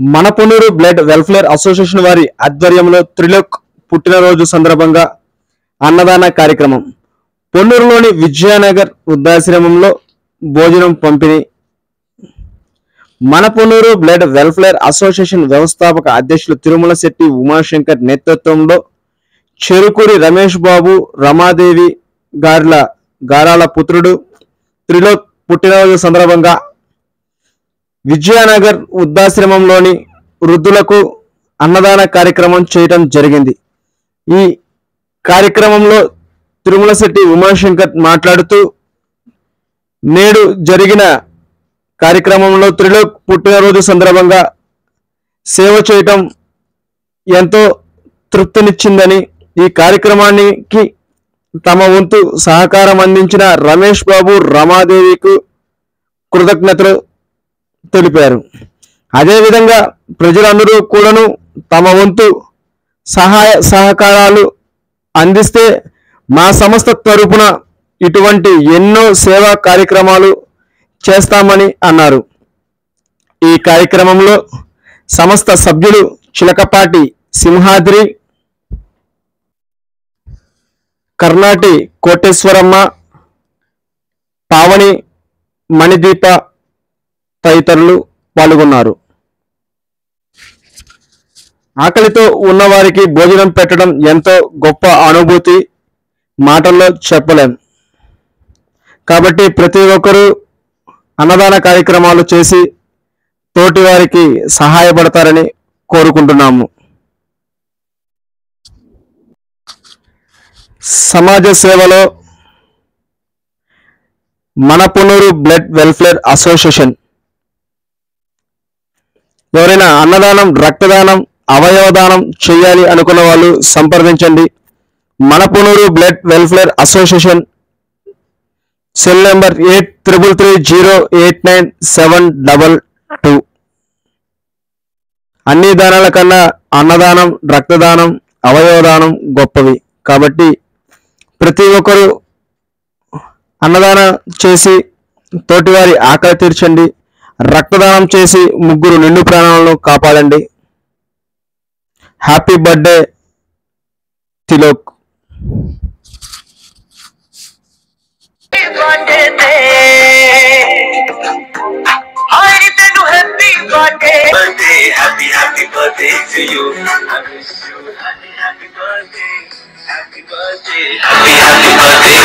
మనపొన్నూరు blood welfare association వారి ఆధ్వర్యంలో త్రిలోక్ పుట్టినరోజు సందర్భంగా అన్నదాన కార్యక్రమం. పొన్నూరులోని విజయనగర్ వృద్ధాశ్రమంలో భోజనం పంపిణీ. మనపొన్నూరు బ్లడ్ వెల్ఫేర్ అసోసియేషన్ వ్యవస్థాపక అధ్యక్షులు తిరుమల శెట్టి ఉమాశంకర్ నేతృత్వంలో చెరుకూరి రమేష్ బాబు, రమాదేవి గారాల పుత్రుడు త్రిలోక్ పుట్టినరోజు సందర్భంగా విజయనగర్ వృద్ధాశ్రమంలోని వృద్ధులకు అన్నదాన కార్యక్రమం చేయడం జరిగింది. ఈ కార్యక్రమంలో తిరుమల శెట్టి ఉమాశంకర్ మాట్లాడుతూ, నేడు జరిగిన కార్యక్రమంలో త్రిలోక్ పుట్టినరోజు సందర్భంగా సేవ చేయటం ఎంతో తృప్తినిచ్చిందని, ఈ కార్యక్రమానికి తమ వంతు సహకారం అందించిన రమేష్ బాబు, రమాదేవికు కృతజ్ఞతలు తెలిపారు. అదేవిధంగా ప్రజలందరూ కూడాను తమ వంతు సహాయ సహకారాలు అందిస్తే మా సంస్థ తరపున ఇటువంటి ఎన్నో సేవా కార్యక్రమాలు చేస్తామని అన్నారు. ఈ కార్యక్రమంలో సంస్థ సభ్యులు చిలకపాటి సింహాద్రి, కర్ణాటి కోటేశ్వరమ్మ, పావని, మణిదీప తదితరులు పాల్గొన్నారు. ఆకలితో ఉన్నవారికి భోజనం పెట్టడం ఎంతో గొప్ప అనుభూతి, మాటల్లో చెప్పలేం. కాబట్టి ప్రతి ఒక్కరూ అన్నదాన కార్యక్రమాలు చేసి తోటి వారికి సహాయపడతారని కోరుకుంటున్నాము. సమాజ సేవలో మనపొన్నూరు బ్లడ్ వెల్ఫేర్ అసోసియేషన్ ఎవరైనా అన్నదానం, రక్తదానం, అవయవదానం చేయాలి అనుకున్న వాళ్ళు సంప్రదించండి. మనపొన్నూరు blood welfare association cell number 8330897722. అన్ని దానాల కన్నా అన్నదానం, రక్తదానం, అవయవదానం గొప్పవి. కాబట్టి ప్రతి ఒక్కరూ అన్నదానం చేసి తోటివారి ఆకలి తీర్చండి. రక్తదానం చేసి 3 నిండు ప్రాణాలను కాపాడండి. Happy birthday Tilok. Happy birthday to you. I wish you happy birthday. Happy birthday. Happy birthday